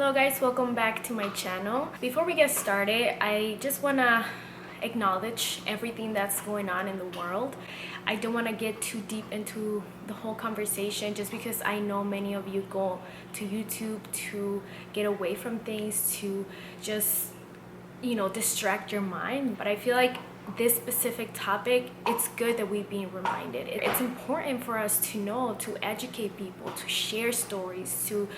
Hello guys, welcome back to my channel. Before we get started, I just want to acknowledge everything that's going on in the world. I don't want to get too deep into the whole conversation just because I know many of you go to YouTube to get away from things, to just, distract your mind. But I feel like this specific topic, it's good that we're being reminded. It's important for us to know, to educate people, to share stories, to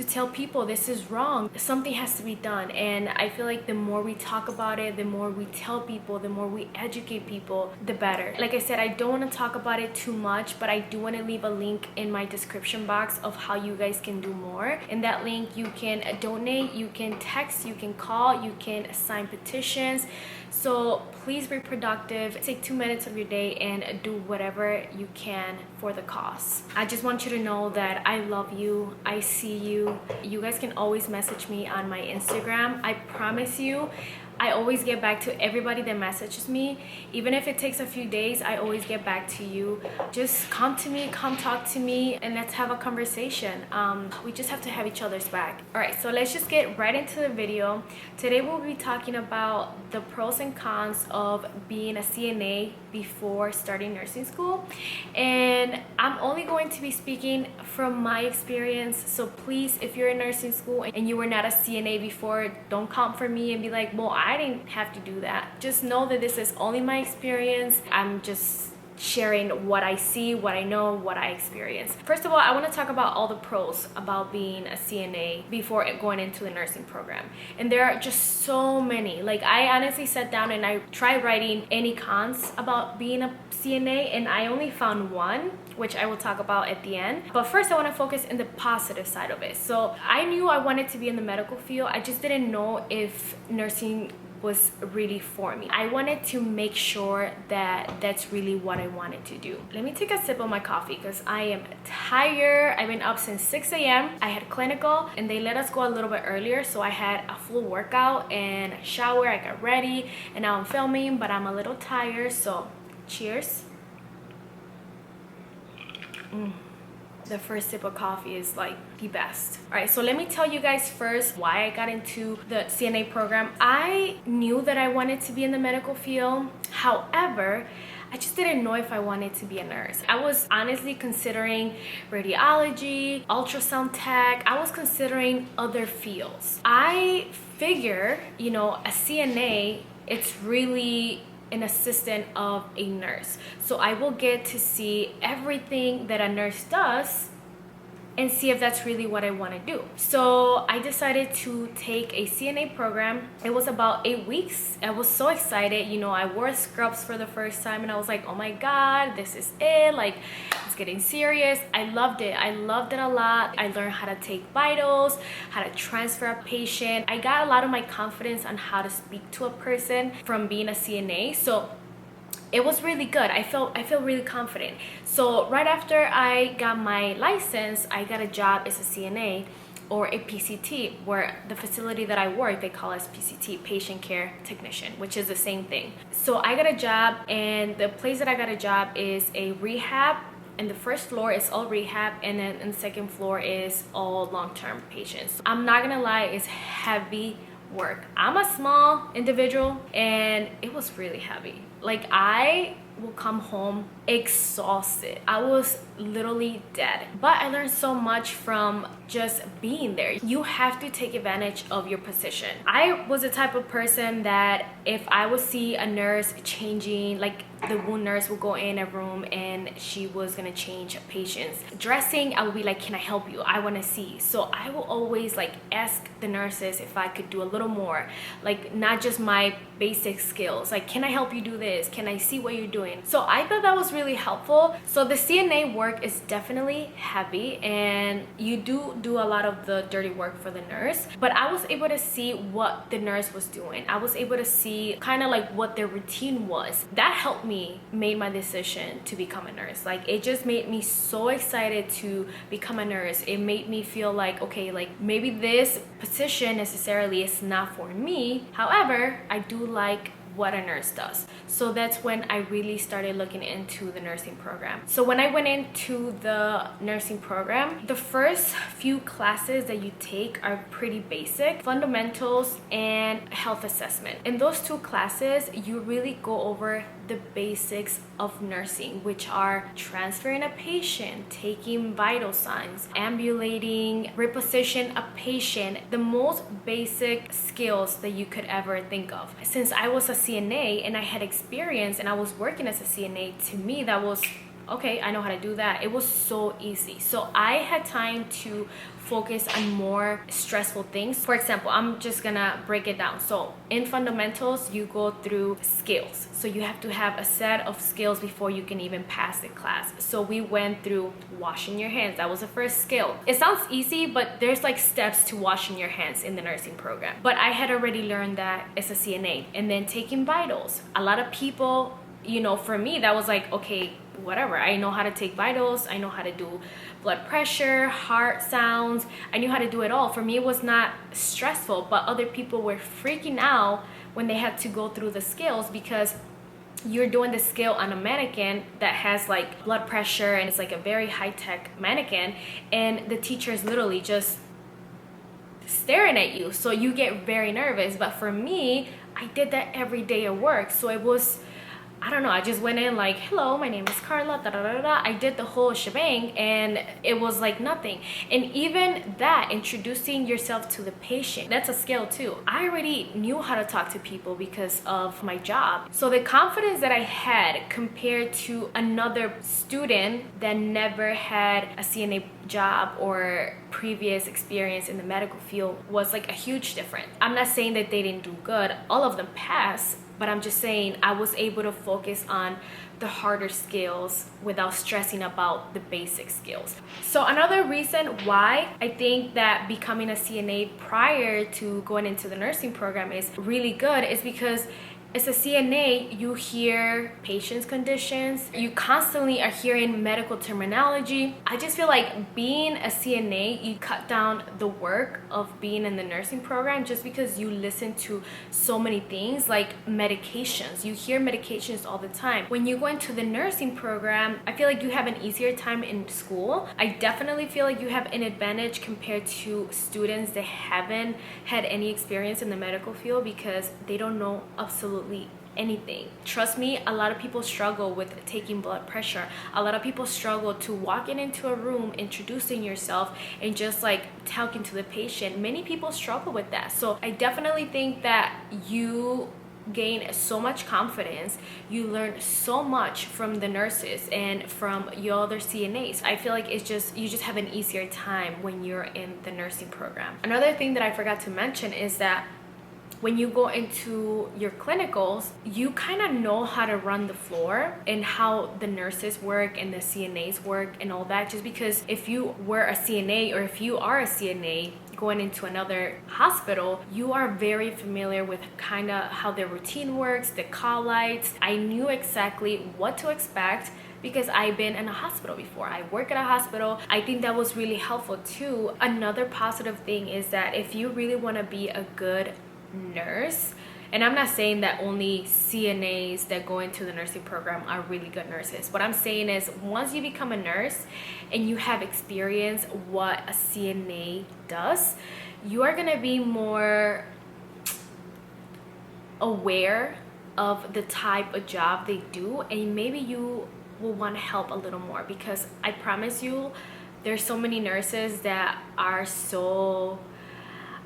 tell people this is wrong. Something has to be done. And I feel like the more we talk about it, the more we tell people, the more we educate people, the better. Like I said, I don't want to talk about it too much, but I do want to leave a link in my description box of how you guys can do more. In that link, you can donate, you can text, you can call, you can sign petitions. So please be productive. Take 2 minutes of your day and do whatever you can for the cause. I just want you to know that I love you. I see you. You guys can always message me on my Instagram. I promise you, I always get back to everybody that messages me. Even if it takes a few days, I always get back to you. Just come to me, come talk to me, and let's have a conversation. We just have to have each other's back. All right, so let's just get right into the video. Today we'll be talking about the pros and cons of being a CNA before starting nursing school. And I'm only going to be speaking from my experience. So please, if you're in nursing school and you were not a CNA before, don't come for me and be like, well, I didn't have to do that. Just know that this is only my experience. I'm just sharing what I see, what I know, what I experience. First of all, I want to talk about all the pros about being a CNA before going into the nursing program. And there are just so many. Like, I honestly sat down and I tried writing any cons about being a CNA, and I only found one, which I will talk about at the end. But first, I want to focus on the positive side of it. So I knew I wanted to be in the medical field. I just didn't know if nursing was really for me. I wanted to make sure that that's really what I wanted to do. Let me take a sip of my coffee because I am tired. I've been up since 6 a.m. I had clinical and they let us go a little bit earlier, so I had a full workout and a shower. I got ready and now I'm filming, but I'm a little tired, so cheers. The first sip of coffee is like the best. All right, so let me tell you guys first why I got into the CNA program. I knew that I wanted to be in the medical field. However, I just didn't know if I wanted to be a nurse. I was honestly considering radiology, ultrasound tech. I was considering other fields. I figure, a CNA, it's really an assistant of a nurse. So I will get to see everything that a nurse does and see if that's really what I want to do. So I decided to take a CNA program. It was about 8 weeks. I was so excited. I wore scrubs for the first time and I was like, oh my God, this is it. Like, it's getting serious. I loved it. I loved it a lot. I learned how to take vitals, how to transfer a patient. I got a lot of my confidence on how to speak to a person from being a CNA. So it was really good. I feel really confident. So right after I got my license, I got a job as a CNA or a PCT, where the facility that I work, they call us PCT, patient care technician, which is the same thing. So I got a job, and the place that I got a job is a rehab. And the first floor is all rehab, and then the second floor is all long-term patients. I'm not gonna lie, it's heavy work. I'm a small individual and it was really heavy. Like, I will come home exhausted. I was literally dead, but I learned so much from just being there. You have to take advantage of your position. I was the type of person that if I would see a nurse changing, like the wound nurse would go in a room and she was gonna change patients dressing, I would be like, can I help you? I want to see. So I will always ask the nurses if I could do a little more, like not just my basic skills, like, can I help you do this? Can I see what you're doing? So I thought that was really helpful. So the CNA work is definitely heavy and you do a lot of the dirty work for the nurse, but I was able to see what the nurse was doing. I was able to see kind of like what their routine was. That helped me made my decision to become a nurse. Like, it just made me so excited to become a nurse. It made me feel like, okay, like maybe this position necessarily is not for me. However, I do like what a nurse does. So that's when I really started looking into the nursing program. So when I went into the nursing program, the first few classes that you take are pretty basic, fundamentals and health assessment. In those two classes, you really go over the basics of nursing, which are transferring a patient, taking vital signs, ambulating, reposition a patient, the most basic skills that you could ever think of. Since I was a CNA and I had experience and I was working as a CNA, to me that was okay, I know how to do that. It was so easy. So I had time to focus on more stressful things. For example, I'm just gonna break it down. So in fundamentals, you go through skills. So you have to have a set of skills before you can even pass the class. So we went through washing your hands. That was the first skill. It sounds easy, but there's like steps to washing your hands in the nursing program. But I had already learned that as a CNA. And then taking vitals. A lot of people, you know, for me, that was like, okay, whatever. I know how to take vitals. I know how to do blood pressure, heart sounds. I knew how to do it all. For me, it was not stressful, but other people were freaking out when they had to go through the skills, because you're doing the skill on a mannequin that has like blood pressure and it's like a very high-tech mannequin, and the teacher is literally just staring at you. So you get very nervous. But for me, I did that every day at work. So it was, I don't know, I just went in like, hello, my name is Carla, da da da da. I did the whole shebang and it was like nothing. And even that, introducing yourself to the patient, that's a skill too. I already knew how to talk to people because of my job. So the confidence that I had compared to another student that never had a CNA job or previous experience in the medical field was like a huge difference. I'm not saying that they didn't do good. All of them passed. But I'm just saying I was able to focus on the harder skills without stressing about the basic skills. So another reason why I think that becoming a CNA prior to going into the nursing program is really good is because as a CNA, you hear patients' conditions. You constantly are hearing medical terminology. I just feel like being a CNA, you cut down the work of being in the nursing program just because you listen to so many things like medications. You hear medications all the time. When you go into the nursing program, I feel like you have an easier time in school. I definitely feel like you have an advantage compared to students that haven't had any experience in the medical field because they don't know absolutely anything. Trust me, a lot of people struggle with taking blood pressure. A lot of people struggle to walking into a room, introducing yourself, and just like talking to the patient. Many people struggle with that. So I definitely think that you gain so much confidence. You learn so much from the nurses and from your other CNAs. I feel like it's just, you just have an easier time when you're in the nursing program. Another thing that I forgot to mention is that when you go into your clinicals, you kind of know how to run the floor and how the nurses work and the CNAs work and all that. Just because if you were a CNA or if you are a CNA going into another hospital, you are very familiar with kind of how their routine works, the call lights. I knew exactly what to expect because I've been in a hospital before. I work at a hospital. I think that was really helpful too. Another positive thing is that if you really want to be a good nurse, and I'm not saying that only CNAs that go into the nursing program are really good nurses. What I'm saying is once you become a nurse and you have experience what a CNA does, you are gonna be more aware of the type of job they do, and maybe you will want to help a little more, because I promise you there's so many nurses that are so,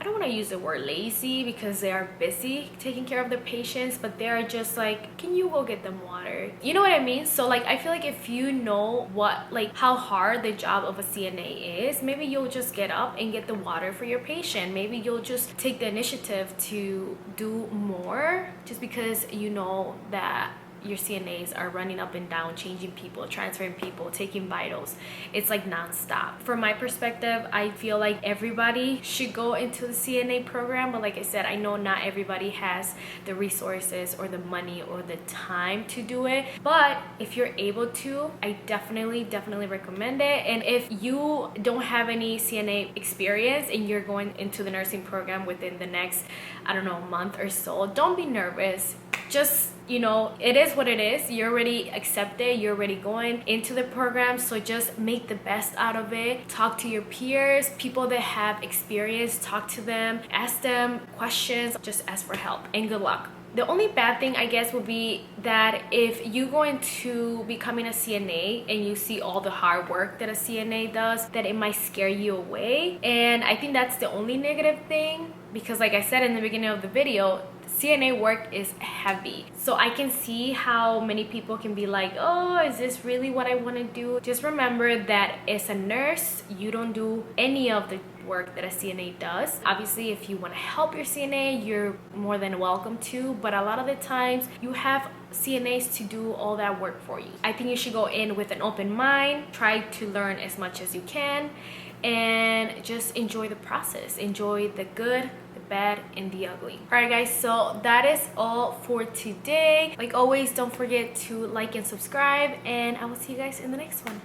I don't want to use the word lazy because they are busy taking care of their patients, but they're just like, can you go get them water? You know what I mean? So like, I feel like if you know what, like how hard the job of a CNA is, maybe you'll just get up and get the water for your patient. Maybe you'll just take the initiative to do more just because you know that your CNAs are running up and down, changing people, transferring people, taking vitals. It's like nonstop. From my perspective, I feel like everybody should go into the CNA program, but like I said, I know not everybody has the resources or the money or the time to do it. But if you're able to, I definitely recommend it. And if you don't have any CNA experience and you're going into the nursing program within the next, I don't know, month or so, don't be nervous. just, you know, it is what it is. You're already accepted, you're already going into the program, so just make the best out of it. Talk to your peers, people that have experience, talk to them, ask them questions, just ask for help, and good luck. The only bad thing, I guess, would be that if you go into becoming a CNA and you see all the hard work that a CNA does, that it might scare you away. And I think that's the only negative thing, because like I said in the beginning of the video, CNA work is heavy. So I can see how many people can be like, oh, is this really what I want to do? Just remember that as a nurse, you don't do any of the work that a CNA does. Obviously, if you want to help your CNA, you're more than welcome to, but a lot of the times you have CNAs to do all that work for you. I think you should go in with an open mind, try to learn as much as you can, and just enjoy the process. Enjoy the good, the bad, and the ugly. Alright guys, so that is all for today. Like always, don't forget to like and subscribe, and I will see you guys in the next one.